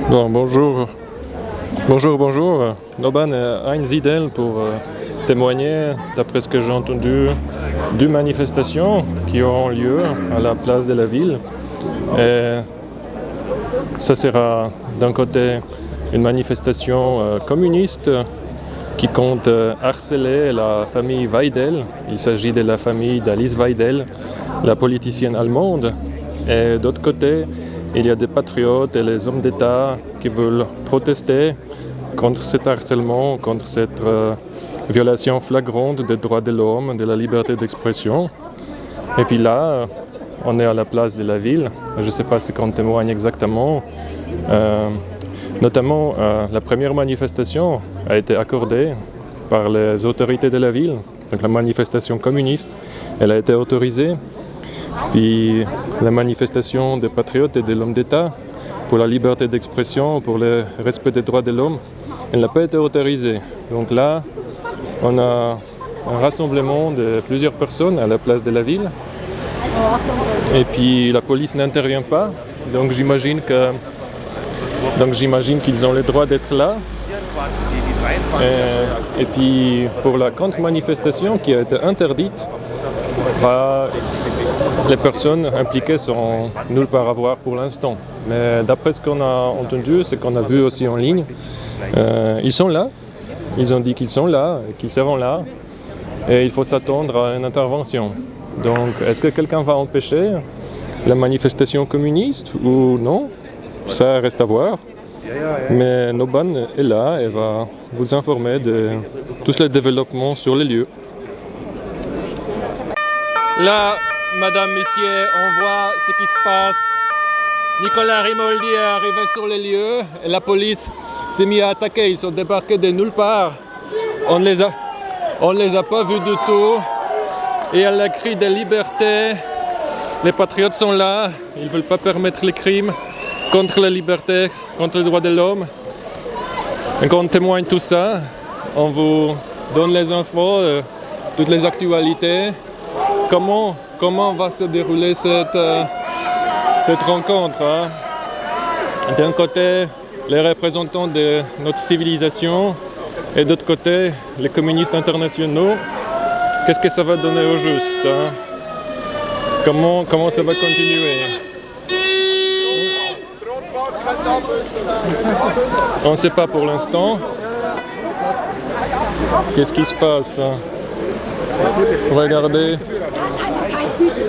Bon, bonjour. Bonjour. Noban et Heinz Idel pour témoigner, d'après ce que j'ai entendu, deux manifestations qui auront lieu à la place de la ville. Et ça sera d'un côté une manifestation communiste qui compte harceler la famille Weidel. Il s'agit de la famille d'Alice Weidel, la politicienne allemande. Et d'autre côté, il y a des patriotes et les hommes d'État qui veulent protester contre cet harcèlement, contre cette violation flagrante des droits de l'homme, de la liberté d'expression. Et puis là, on est à la place de la ville. Je ne sais pas ce qu'on témoigne exactement. Notamment, la première manifestation a été accordée par les autorités de la ville. Donc la manifestation communiste, elle a été autorisée. Puis la manifestation des patriotes et de l'homme d'État pour la liberté d'expression, pour le respect des droits de l'homme, elle n'a pas été autorisée. Donc là, on a un rassemblement de plusieurs personnes à la place de la ville. Et puis la police n'intervient pas. Donc j'imagine qu'ils ont le droit d'être là. Et puis pour la contre-manifestation qui a été interdite, les personnes impliquées sont nulle part à voir pour l'instant. Mais d'après ce qu'on a entendu, ce qu'on a vu aussi en ligne, ils sont là. Ils ont dit qu'ils sont là, qu'ils seront là. Et il faut s'attendre à une intervention. Donc, est-ce que quelqu'un va empêcher la manifestation communiste ou non? Ça reste à voir. Mais Noban est là et va vous informer de tous les développements sur les lieux. Là, madame, monsieur, on voit ce qui se passe. Nicolas Rimoldi est arrivé sur les lieux et la police s'est mise à attaquer. Ils sont débarqués de nulle part. On les a pas vus du tout. Et à la cri de liberté, les patriotes sont là. Ils ne veulent pas permettre les crimes contre la liberté, contre les droits de l'homme. Donc on témoigne tout ça. On vous donne les infos, toutes les actualités. Comment va se dérouler cette rencontre, hein? D'un côté, les représentants de notre civilisation et d'autre côté, les communistes internationaux. Qu'est-ce que ça va donner au juste, hein? Comment ça va continuer? On ne sait pas pour l'instant. Qu'est-ce qui se passe? Regardez.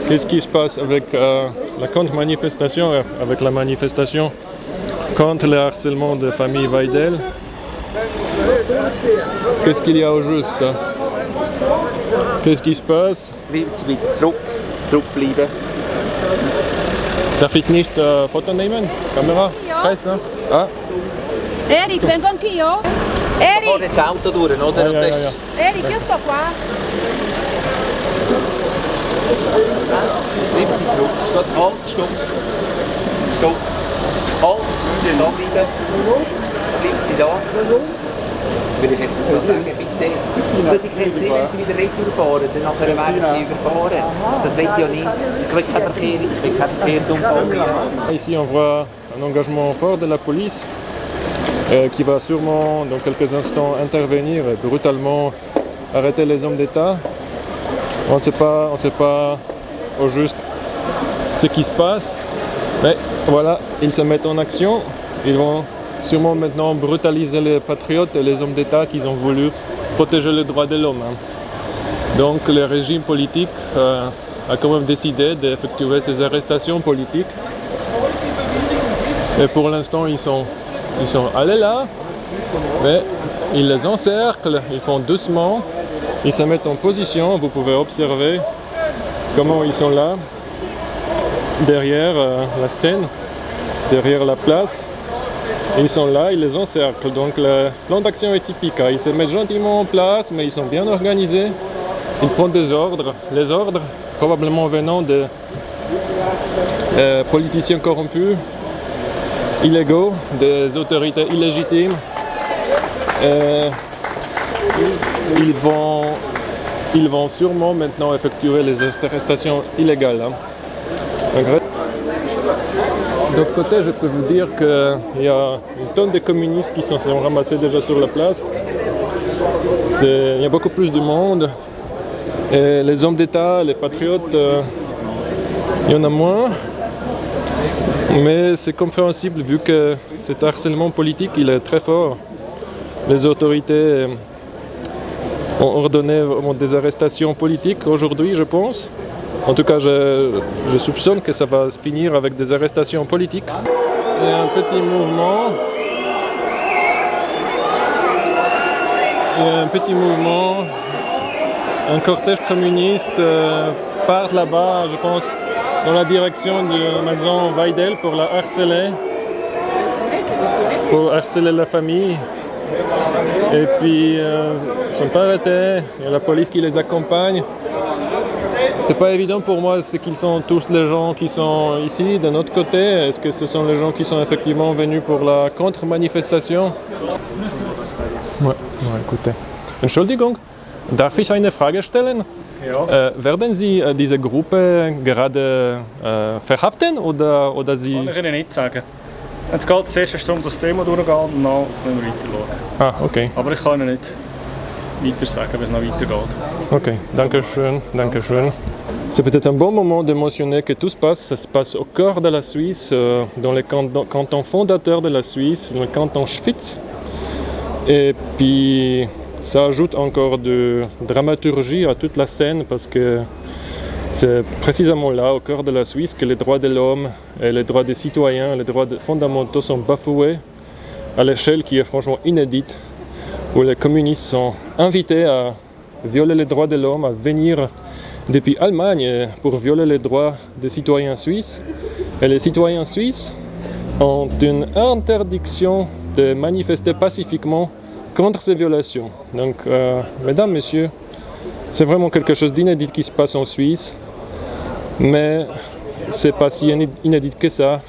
Qu'est-ce qui se passe avec la contre-manifestation, avec la manifestation contre le harcèlement de famille Weidel? Qu'est-ce qu'il y a au juste? Qu'est-ce qui se passe? Zurückbleiben. Darf ich nicht Foto nehmen? Kamera? Presse? Ah. Eric, vengo anch'io? Eric! Fare il auto dure, no? Ja. Eric, io sto qua. Bleiben Sie zurück. Halt, stopp. Halt, da bleiben. Bleiben Sie da. Will ich jetzt das so sagen, bitte? Weil Sie sehen, Sie wenn Sie wieder retour fahren, dann nachher werden Sie überfahren. Das will ich ja nicht. Ich will keinen Verkehrsunfall. Ici on voit un engagement fort de la police qui va sûrement dans quelques instants intervenir et brutalement arrêter les hommes d'État. On ne sait pas au juste ce qui se passe, mais voilà, ils se mettent en action. Ils vont sûrement maintenant brutaliser les patriotes et les hommes d'État qui ont voulu protéger les droits de l'homme. Donc le régime politique a quand même décidé d'effectuer ces arrestations politiques. Et pour l'instant, ils sont allés là, mais ils les encerclent, ils font doucement. Ils se mettent en position, vous pouvez observer comment ils sont là, derrière la scène, derrière la place. Ils sont là, ils les encerclent. Donc le plan d'action est typique. Ils se mettent gentiment en place, mais ils sont bien organisés. Ils prennent des ordres. Les ordres, probablement venant de politiciens corrompus, illégaux, des autorités illégitimes. Ils vont sûrement maintenant effectuer les arrestations illégales. D'autre côté, je peux vous dire qu'il y a une tonne de communistes qui sont ramassés déjà sur la place. Il y a beaucoup plus de monde. Et les hommes d'État, les patriotes, il y en a moins. Mais c'est compréhensible vu que cet harcèlement politique, il est très fort. Les autorités ont ordonné des arrestations politiques aujourd'hui, je pense. En tout cas, je soupçonne que ça va se finir avec des arrestations politiques. Il y a un petit mouvement. Un cortège communiste part là-bas, je pense, dans la direction de la maison Weidel pour la harceler. Pour harceler la famille. Et puis, ils ne sont pas arrêtés. Il y a la police qui les accompagne. C'est pas évident pour moi, c'est qu'ils sont tous les gens qui sont ici, de notre côté. Est-ce que ce sont les gens qui sont effectivement venus pour la contre-manifestation? Ouais, écoutez. Entschuldigung, darf ich eine Frage stellen? Ja. Werden Sie diese Gruppe gerade verhaften oder Sie... Kann ich Ihnen nicht sagen. Jetzt geht es zuerst darum, dass das Thema durchgeht und dann können wir weiter schauen. Ah, okay. Aber ich kann Ihnen nicht weiter sagen, wie es noch weitergeht. Ok, danke schön, danke schön. C'est peut-être un bon moment de mentionner que tout ça se passe au cœur de la Suisse, dans les cantons fondateurs de la Suisse, dans le canton Schwyz. Et puis ça ajoute encore de dramaturgie à toute la scène parce que c'est précisément là, au cœur de la Suisse, que les droits de l'homme et les droits des citoyens, les droits fondamentaux sont bafoués à l'échelle qui est franchement inédite, où les communistes sont invités à violer les droits de l'homme, à venir depuis Allemagne pour violer les droits des citoyens suisses. Et les citoyens suisses ont une interdiction de manifester pacifiquement contre ces violations. Donc, mesdames, messieurs, c'est vraiment quelque chose d'inédit qui se passe en Suisse, mais c'est pas si inédit que ça,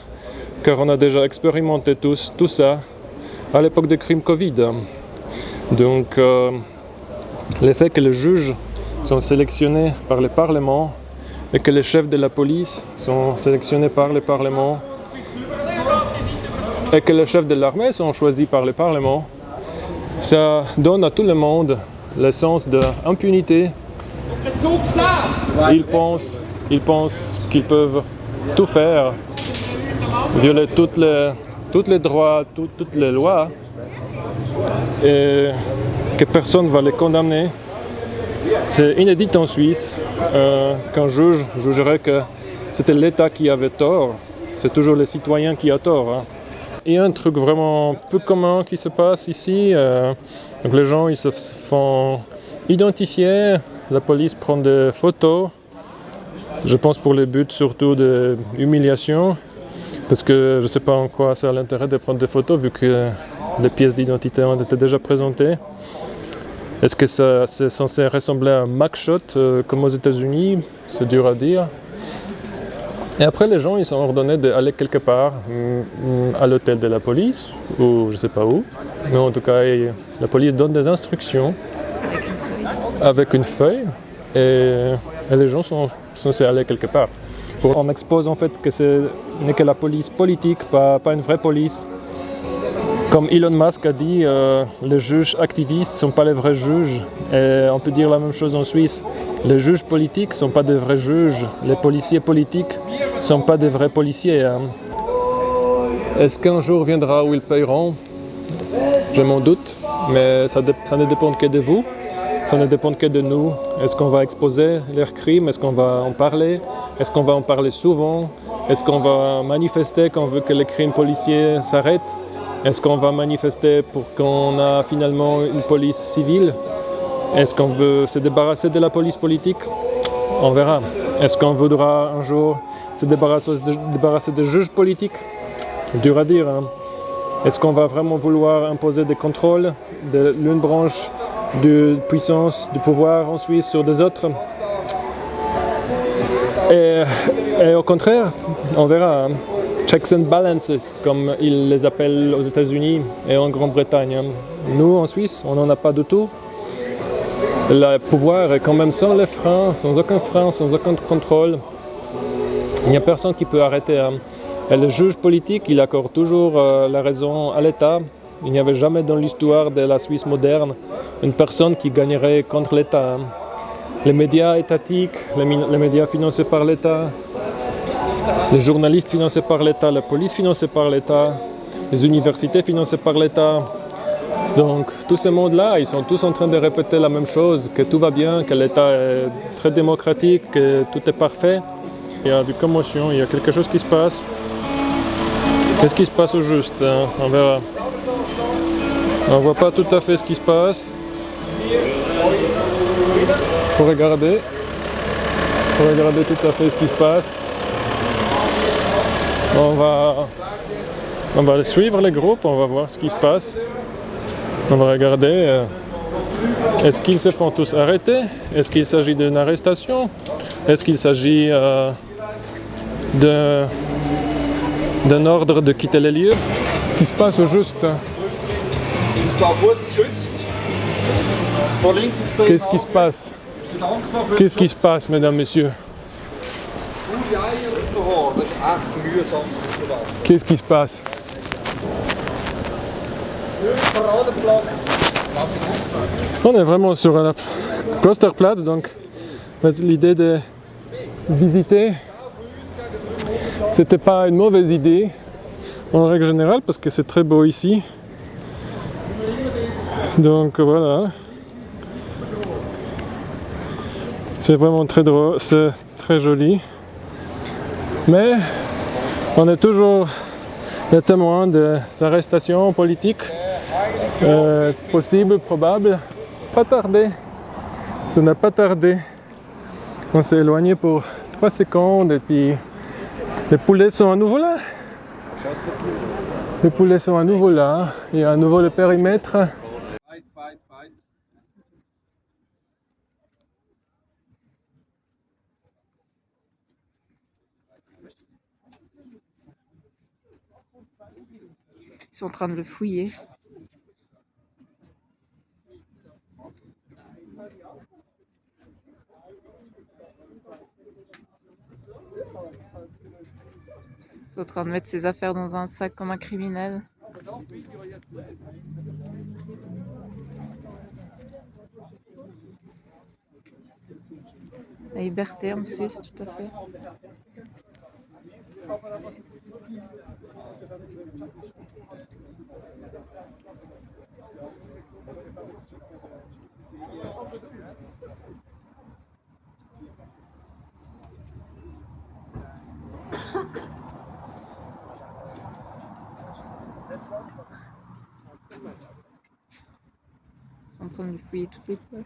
car on a déjà expérimenté tout ça à l'époque des crimes Covid. Donc, le fait que les juges sont sélectionnés par le Parlement et que les chefs de la police sont sélectionnés par le Parlement et que les chefs de l'armée sont choisis par le Parlement, ça donne à tout le monde le sens de l'impunité. Ils pensent qu'ils peuvent tout faire, violer tous les droits, toutes les lois, et que personne ne va les condamner. C'est inédit en Suisse qu'un juge jugerait que c'était l'État qui avait tort. C'est toujours les citoyens qui ont tort. Hein. Il y a un truc vraiment peu commun qui se passe ici. Donc les gens ils se font identifier, la police prend des photos. Je pense pour les buts surtout d'humiliation, parce que je ne sais pas en quoi ça a l'intérêt de prendre des photos vu que les pièces d'identité ont été déjà présentées. Est-ce que c'est censé ressembler à un mugshot comme aux États-Unis? C'est dur à dire. Et après, les gens ils sont ordonnés d'aller quelque part, à l'hôtel de la police, ou je ne sais pas où. Mais en tout cas, la police donne des instructions avec une feuille, et les gens sont censés aller quelque part. On expose en fait que ce n'est que la police politique, pas une vraie police. Comme Elon Musk a dit, les juges activistes ne sont pas les vrais juges. Et on peut dire la même chose en Suisse. Les juges politiques ne sont pas des vrais juges. Les policiers politiques ne sont pas des vrais policiers. Hein. Est-ce qu'un jour viendra où ils paieront? Je m'en doute, mais ça ne dépend que de vous. Ça ne dépend que de nous. Est-ce qu'on va exposer leurs crimes? Est-ce qu'on va en parler? Est-ce qu'on va en parler souvent? Est-ce qu'on va manifester quand on veut que les crimes policiers s'arrêtent? Est-ce qu'on va manifester pour qu'on a finalement une police civile? Est-ce qu'on veut se débarrasser de la police politique? On verra. Est-ce qu'on voudra un jour se débarrasser des juges politiques? Dur à dire. Hein? Est-ce qu'on va vraiment vouloir imposer des contrôles de l'une branche de puissance, du pouvoir en Suisse sur des autres? Et au contraire, on verra. Hein? Checks and balances, comme ils les appellent aux États-Unis et en Grande-Bretagne. Nous, en Suisse, on n'en a pas du tout. Le pouvoir est quand même sans les freins, sans aucun frein, sans aucun contrôle. Il n'y a personne qui peut arrêter Et le juge politique, il accorde toujours la raison à l'État. Il n'y avait jamais dans l'histoire de la Suisse moderne une personne qui gagnerait contre l'État. Les médias étatiques, les médias financés par l'État, les journalistes financés par l'État, la police financée par l'État, les universités financées par l'État. Donc tous ces mondes-là, ils sont tous en train de répéter la même chose, que tout va bien, que l'État est très démocratique, que tout est parfait. Il y a des commotions, il y a quelque chose qui se passe. Qu'est-ce qui se passe au juste, hein? On verra. On ne voit pas tout à fait ce qui se passe. Faut regarder tout à fait ce qui se passe. On va suivre les groupes, on va voir ce qui se passe. On va regarder. Est-ce qu'ils se font tous arrêter? Est-ce qu'il s'agit d'une arrestation? Est-ce qu'il s'agit d'un ordre de quitter les lieux? Ce qui se passe au juste. Qu'est-ce qui se passe? Qu'est-ce qui se passe, mesdames, messieurs? Qu'est-ce qui se passe? On est vraiment sur la Klosterplatz, donc l'idée de visiter, c'était pas une mauvaise idée en règle générale parce que c'est très beau ici. Donc voilà, c'est vraiment très drôle, c'est très joli, mais on est toujours les témoins des arrestations politiques possibles, probables. Pas tardé, ça n'a pas tardé. On s'est éloigné pour 3 secondes et puis les poulets sont à nouveau là. Les poulets sont à nouveau là, il y a à nouveau le périmètre. Ils sont en train de le fouiller. Ils sont en train de mettre ses affaires dans un sac comme un criminel. La liberté en Suisse, tout à fait. Ils sont en train de lui fouiller toutes les poches.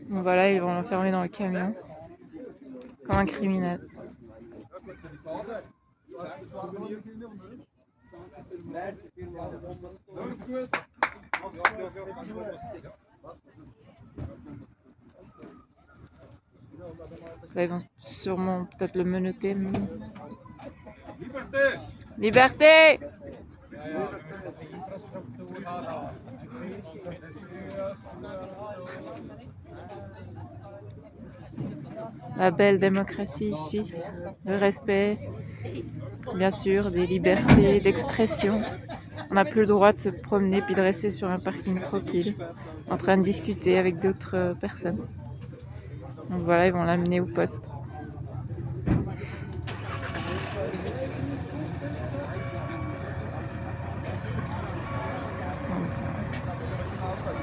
Donc voilà, ils vont l'enfermer dans le camion, comme un criminel. Là, ils vont sûrement peut-être le menotter. Mais... Liberté! La belle démocratie suisse, le respect, bien sûr, des libertés d'expression. On n'a plus le droit de se promener puis de rester sur un parking tranquille, en train de discuter avec d'autres personnes. Donc voilà, ils vont l'amener au poste.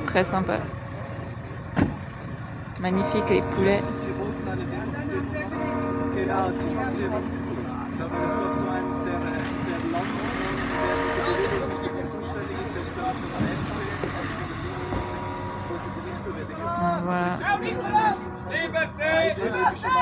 Très sympa. Magnifique les poulets. Voilà. Liberté! Liberté!